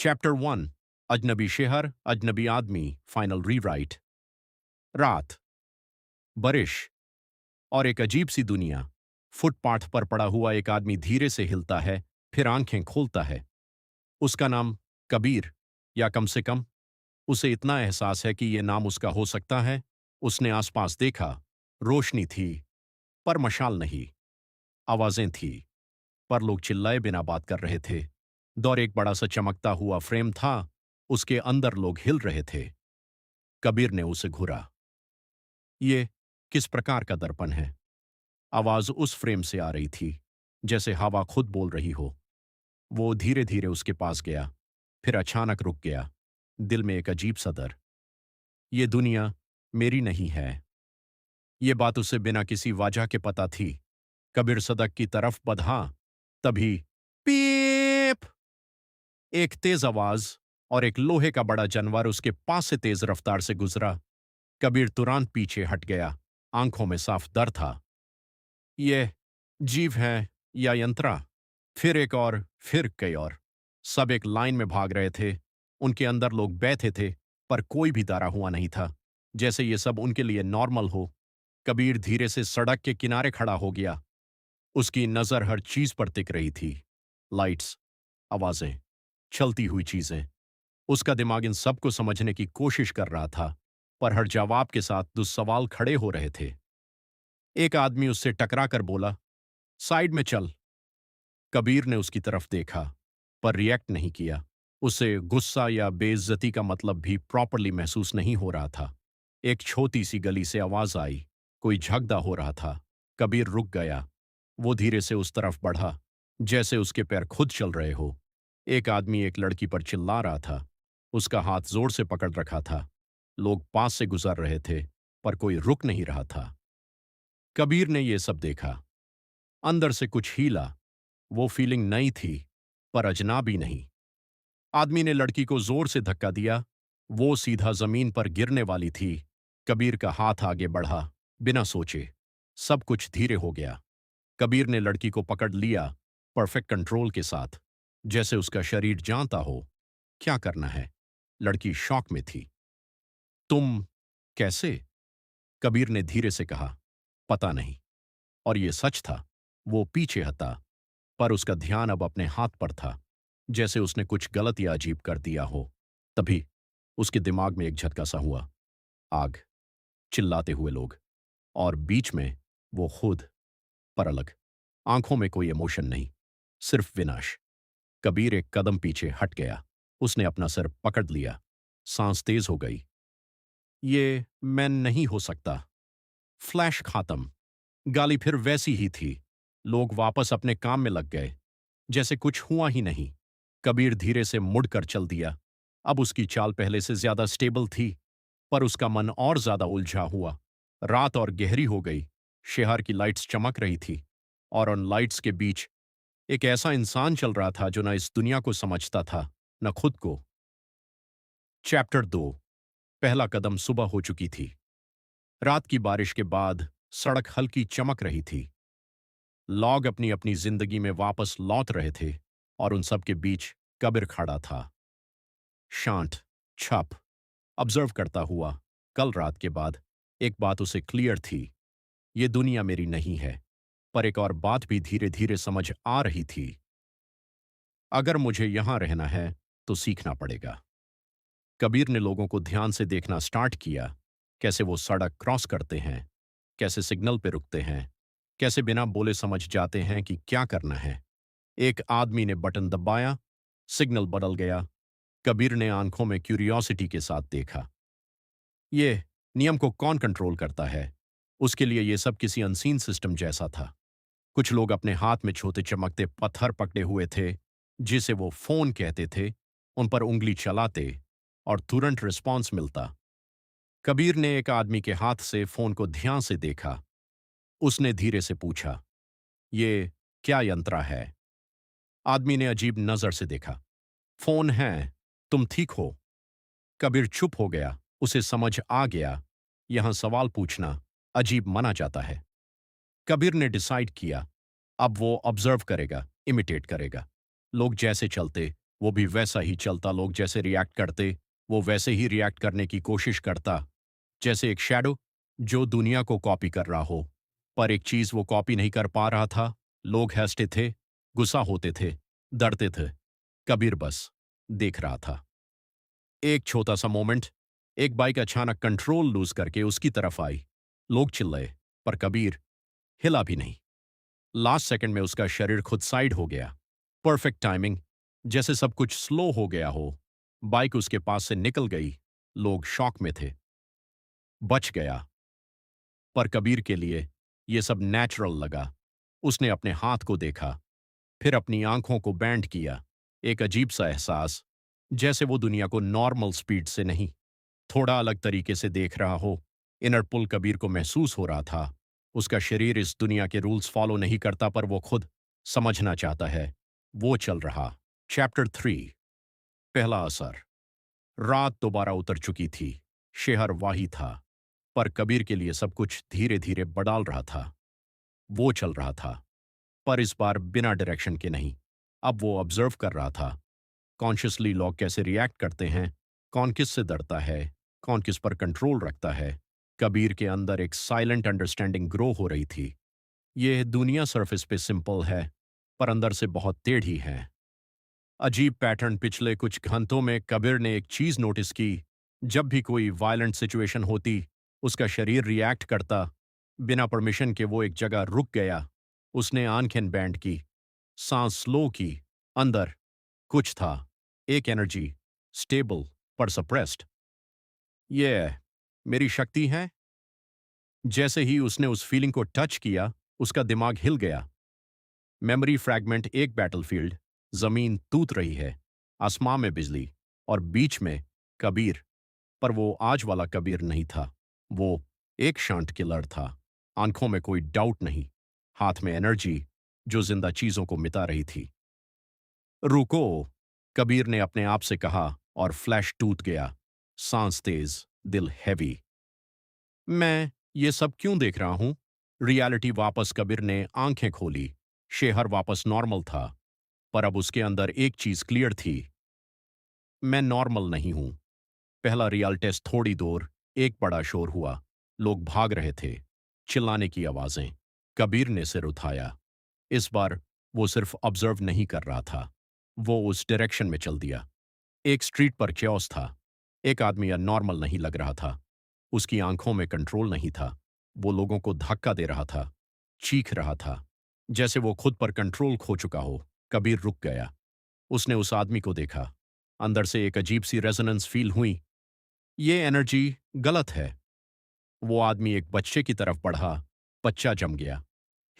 Chapter 1। अजनबी शहर, अजनबी आदमी, फाइनल रीराइट। रात, बारिश और एक अजीब सी दुनिया। फुटपाथ पर पड़ा हुआ एक आदमी धीरे से हिलता है, फिर आंखें खोलता है। उसका नाम कबीर, या कम से कम उसे इतना एहसास है कि यह नाम उसका हो सकता है। उसने आसपास देखा। रोशनी थी, पर मशाल नहीं। आवाजें थी, पर लोग चिल्लाए बिना बात कर रहे थे। दौर एक बड़ा सा चमकता हुआ फ्रेम था, उसके अंदर लोग हिल रहे थे। कबीर ने उसे घूरा। ये किस प्रकार का दर्पण है? आवाज उस फ्रेम से आ रही थी, जैसे हवा खुद बोल रही हो। वो धीरे धीरे उसके पास गया, फिर अचानक रुक गया। दिल में एक अजीब सा डर। ये दुनिया मेरी नहीं है। ये बात उसे बिना किसी वजह के पता थी। कबीर सड़क की तरफ बढ़ा, तभी पीप! एक तेज आवाज और एक लोहे का बड़ा जानवर उसके पास से तेज रफ्तार से गुजरा। कबीर तुरंत पीछे हट गया। आंखों में साफ डर था। यह जीव है या यंत्रा? फिर एक और फिर कई और। सब एक लाइन में भाग रहे थे। उनके अंदर लोग बैठे थे, पर कोई भी डरा हुआ नहीं था, जैसे ये सब उनके लिए नॉर्मल हो। कबीर धीरे से सड़क के किनारे खड़ा हो गया। उसकी नजर हर चीज पर टिक रही थी। लाइट्स, आवाजें, चलती हुई चीजें। उसका दिमाग इन सबको समझने की कोशिश कर रहा था, पर हर जवाब के साथ दो सवाल खड़े हो रहे थे। एक आदमी उससे टकरा कर बोला, साइड में चल। कबीर ने उसकी तरफ देखा, पर रिएक्ट नहीं किया। उसे गुस्सा या बेइज्जती का मतलब भी प्रॉपरली महसूस नहीं हो रहा था। एक छोटी सी गली से आवाज आई, कोई झगड़ा हो रहा था। कबीर रुक गया। वो धीरे से उस तरफ बढ़ा, जैसे उसके पैर खुद चल रहे हो। एक आदमी एक लड़की पर चिल्ला रहा था। उसका हाथ जोर से पकड़ रखा था। लोग पास से गुजर रहे थे, पर कोई रुक नहीं रहा था। कबीर ने यह सब देखा। अंदर से कुछ हीला। वो फीलिंग नई थी, पर अजनबी नहीं। आदमी ने लड़की को जोर से धक्का दिया। वो सीधा जमीन पर गिरने वाली थी। कबीर का हाथ आगे बढ़ा, बिना सोचे। सब कुछ धीरे हो गया। कबीर ने लड़की को पकड़ लिया, परफेक्ट कंट्रोल के साथ, जैसे उसका शरीर जानता हो क्या करना है। लड़की शॉक में थी। तुम कैसे? कबीर ने धीरे से कहा, पता नहीं। और ये सच था। वो पीछे हटा, पर उसका ध्यान अब अपने हाथ पर था, जैसे उसने कुछ गलत या अजीब कर दिया हो। तभी उसके दिमाग में एक झटका सा हुआ। आग, चिल्लाते हुए लोग, और बीच में वो खुद, पर अलग। आंखों में कोई इमोशन नहीं, सिर्फ विनाश। कबीर एक कदम पीछे हट गया। उसने अपना सिर पकड़ लिया। सांस तेज हो गई। ये मैं नहीं हो सकता। फ्लैश खत्म। गाली फिर वैसी ही थी। लोग वापस अपने काम में लग गए, जैसे कुछ हुआ ही नहीं। कबीर धीरे से मुड़कर चल दिया। अब उसकी चाल पहले से ज्यादा स्टेबल थी, पर उसका मन और ज्यादा उलझा हुआ। रात और गहरी हो गई। शहर की लाइट्स चमक रही थी, और उन लाइट्स के बीच एक ऐसा इंसान चल रहा था जो न इस दुनिया को समझता था, न खुद को। चैप्टर 2। पहला कदम। सुबह हो चुकी थी। रात की बारिश के बाद सड़क हल्की चमक रही थी। लोग अपनी अपनी जिंदगी में वापस लौट रहे थे, और उन सब के बीच कबीर खड़ा था। शांत, छप, ऑब्जर्व करता हुआ। कल रात के बाद एक बात उसे क्लियर थी। ये दुनिया मेरी नहीं है। पर एक और बात भी धीरे धीरे समझ आ रही थी। अगर मुझे यहां रहना है, तो सीखना पड़ेगा। कबीर ने लोगों को ध्यान से देखना स्टार्ट किया। कैसे वो सड़क क्रॉस करते हैं, कैसे सिग्नल पे रुकते हैं, कैसे बिना बोले समझ जाते हैं कि क्या करना है। एक आदमी ने बटन दबाया, सिग्नल बदल गया। कबीर ने आंखों में क्यूरियोसिटी के साथ देखा। ये नियम को कौन कंट्रोल करता है? उसके लिए ये सब किसी अनसीन सिस्टम जैसा था। कुछ लोग अपने हाथ में छोटे चमकते पत्थर पकड़े हुए थे, जिसे वो फोन कहते थे। उन पर उंगली चलाते, और तुरंत रिस्पॉन्स मिलता। कबीर ने एक आदमी के हाथ से फोन को ध्यान से देखा। उसने धीरे से पूछा, ये क्या यंत्र है? आदमी ने अजीब नजर से देखा। फोन है, तुम ठीक हो? कबीर चुप हो गया। उसे समझ आ गया, यहां सवाल पूछना अजीब माना जाता है। कबीर ने डिसाइड किया, अब वो ऑब्जर्व करेगा, इमिटेट करेगा। लोग जैसे चलते, वो भी वैसा ही चलता, लोग जैसे रिएक्ट करते वो वैसे ही रिएक्ट करने की कोशिश करता, जैसे एक शैडो जो दुनिया को कॉपी कर रहा हो। पर एक चीज वो कॉपी नहीं कर पा रहा था। लोग हंसते थे, गुस्सा होते थे, डरते थे। कबीर बस देख रहा था। एक छोटा सा मोमेंट, एक बाइक अचानक कंट्रोल लूज करके उसकी तरफ आई। लोग चिल्लाए, पर कबीर हिला भी नहीं। लास्ट सेकंड में उसका शरीर खुद साइड हो गया। परफेक्ट टाइमिंग, जैसे सब कुछ स्लो हो गया हो। बाइक उसके पास से निकल गई। लोग शॉक में थे। बच गया। पर कबीर के लिए यह सब नेचुरल लगा। उसने अपने हाथ को देखा, फिर अपनी आंखों को बैंड किया। एक अजीब सा एहसास, जैसे वो दुनिया को नॉर्मल स्पीड से नहीं, थोड़ा अलग तरीके से देख रहा हो। इनर पुल कबीर को महसूस हो रहा था। उसका शरीर इस दुनिया के रूल्स फॉलो नहीं करता, पर वो खुद समझना चाहता है। वो चल रहा। चैप्टर 3। पहला असर। रात दोबारा उतर चुकी थी। शहर वाही था, पर कबीर के लिए सब कुछ धीरे धीरे बदल रहा था। वो चल रहा था, पर इस बार बिना डायरेक्शन के नहीं। अब वो ऑब्जर्व कर रहा था कॉन्शियसली लोग कैसे रिएक्ट करते हैं, कौन किस से डरता है, कौन किस पर कंट्रोल रखता है। कबीर के अंदर एक साइलेंट अंडरस्टैंडिंग ग्रो हो रही थी। यह दुनिया सरफेस पे सिंपल है, पर अंदर से बहुत टेढ़ी है। अजीब पैटर्न। पिछले कुछ घंटों में कबीर ने एक चीज नोटिस की। जब भी कोई वायलेंट सिचुएशन होती, उसका शरीर रिएक्ट करता। बिना परमिशन के वो एक जगह रुक गया। उसने आंखें बैंड की, सांस स्लो की। अंदर कुछ था, एक एनर्जी, स्टेबल पर सप्रेस्ड। ये मेरी शक्ति है। जैसे ही उसने उस फीलिंग को टच किया, उसका दिमाग हिल गया। Memory fragment. एक बैटलफील्ड, जमीन टूट रही है, आसमां में बिजली, और बीच में कबीर। पर वो आज वाला कबीर नहीं था। वो एक शांत किलर था। आंखों में कोई डाउट नहीं, हाथ में एनर्जी जो जिंदा चीजों को मिटा रही थी। रुको, कबीर ने अपने आप से कहा, और फ्लैश टूट गया। सांस तेज, दिल हैवी। मैं ये सब क्यों देख रहा हूं? रियलिटी वापस। कबीर ने आंखें खोली। शहर वापस नॉर्मल था, पर अब उसके अंदर एक चीज क्लियर थी। मैं नॉर्मल नहीं हूं। पहला रियल टेस्ट। थोड़ी दूर एक बड़ा शोर हुआ। लोग भाग रहे थे, चिल्लाने की आवाजें। कबीर ने सिर उठाया। इस बार वो सिर्फ ऑब्जर्व नहीं कर रहा था, वो उस डायरेक्शन में चल दिया। एक स्ट्रीट पर क्योस था। एक आदमी नॉर्मल नहीं लग रहा था। उसकी आंखों में कंट्रोल नहीं था। वो लोगों को धक्का दे रहा था, चीख रहा था, जैसे वो खुद पर कंट्रोल खो चुका हो। कबीर रुक गया। उसने उस आदमी को देखा। अंदर से एक अजीब सी रेजोनेंस फील हुई। ये एनर्जी गलत है। वो आदमी एक बच्चे की तरफ बढ़ा। बच्चा जम गया,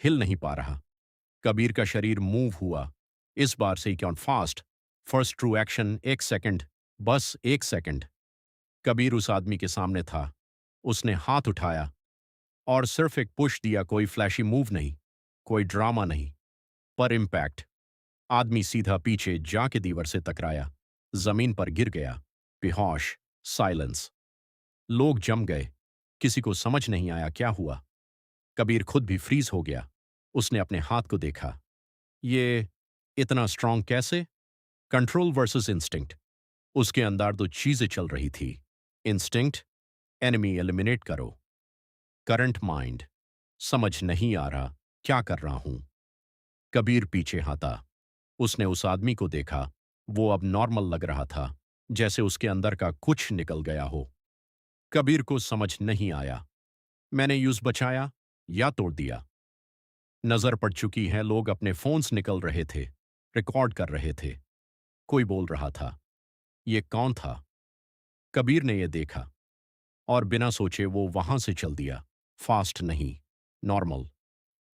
हिल नहीं पा रहा। कबीर का शरीर मूव हुआ। इस बार से ही क्यों फास्ट। फर्स्ट ट्रू एक्शन, एक सेकंड, बस एक सेकंड। कबीर उस आदमी के सामने था। उसने हाथ उठाया और सिर्फ एक पुश दिया। कोई फ्लैशी मूव नहीं, कोई ड्रामा नहीं, पर इम्पैक्ट। आदमी सीधा पीछे जाके दीवार से टकराया, जमीन पर गिर गया, बेहोश। साइलेंस। लोग जम गए। किसी को समझ नहीं आया क्या हुआ। कबीर खुद भी फ्रीज हो गया। उसने अपने हाथ को देखा। ये इतना स्ट्रांग कैसे? Control versus instinct. उसके अंदर दो चीजें चल रही थी। इंस्टिंक्ट, एनिमी एलिमिनेट करो। करंट माइंड, समझ नहीं आ रहा क्या कर रहा हूं। कबीर पीछे हटा। उसने उस आदमी को देखा। वो अब नॉर्मल लग रहा था, जैसे उसके अंदर का कुछ निकल गया हो। कबीर को समझ नहीं आया, मैंने यूज बचाया या तोड़ दिया। नजर पड़ चुकी है। लोग अपने फोन्स निकल रहे थे, रिकॉर्ड कर रहे थे। कोई बोल रहा था। ये कौन था? कबीर ने यह देखा, और बिना सोचे वो वहां से चल दिया। फास्ट नहीं, नॉर्मल।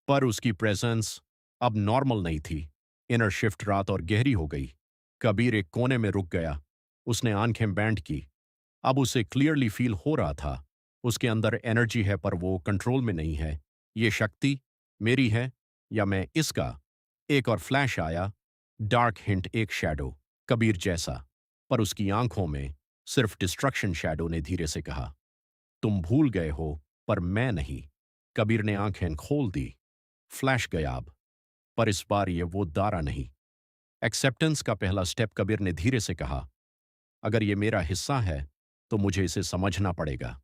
पर उसकी प्रेजेंस अब नॉर्मल नहीं थी। Inner shift. रात और गहरी हो गई। कबीर एक कोने में रुक गया। उसने आंखें बैंड की। अब उसे क्लियरली फील हो रहा था, उसके अंदर एनर्जी है, पर वो कंट्रोल में नहीं है। ये शक्ति मेरी है या मैं इसका? एक और फ्लैश आया। डार्क हिंट, एक शैडो कबीर जैसा, पर उसकी आंखों में सिर्फ डिस्ट्रक्शन। शैडो ने धीरे से कहा, तुम भूल गए हो, पर मैं नहीं। कबीर ने आंखें खोल दी। फ्लैश गायब, पर इस बार ये वो दारा नहीं। एक्सेप्टेंस का पहला स्टेप कबीर ने धीरे से कहा, अगर ये मेरा हिस्सा है तो मुझे इसे समझना पड़ेगा।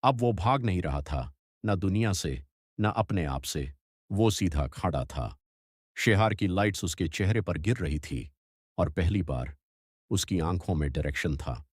अब वो भाग नहीं रहा था, न दुनिया से, न अपने आप से। वो सीधा खड़ा था। शेहार की लाइट्स उसके चेहरे पर गिर रही थी और पहली बार उसकी आंखों में डायरेक्शन था।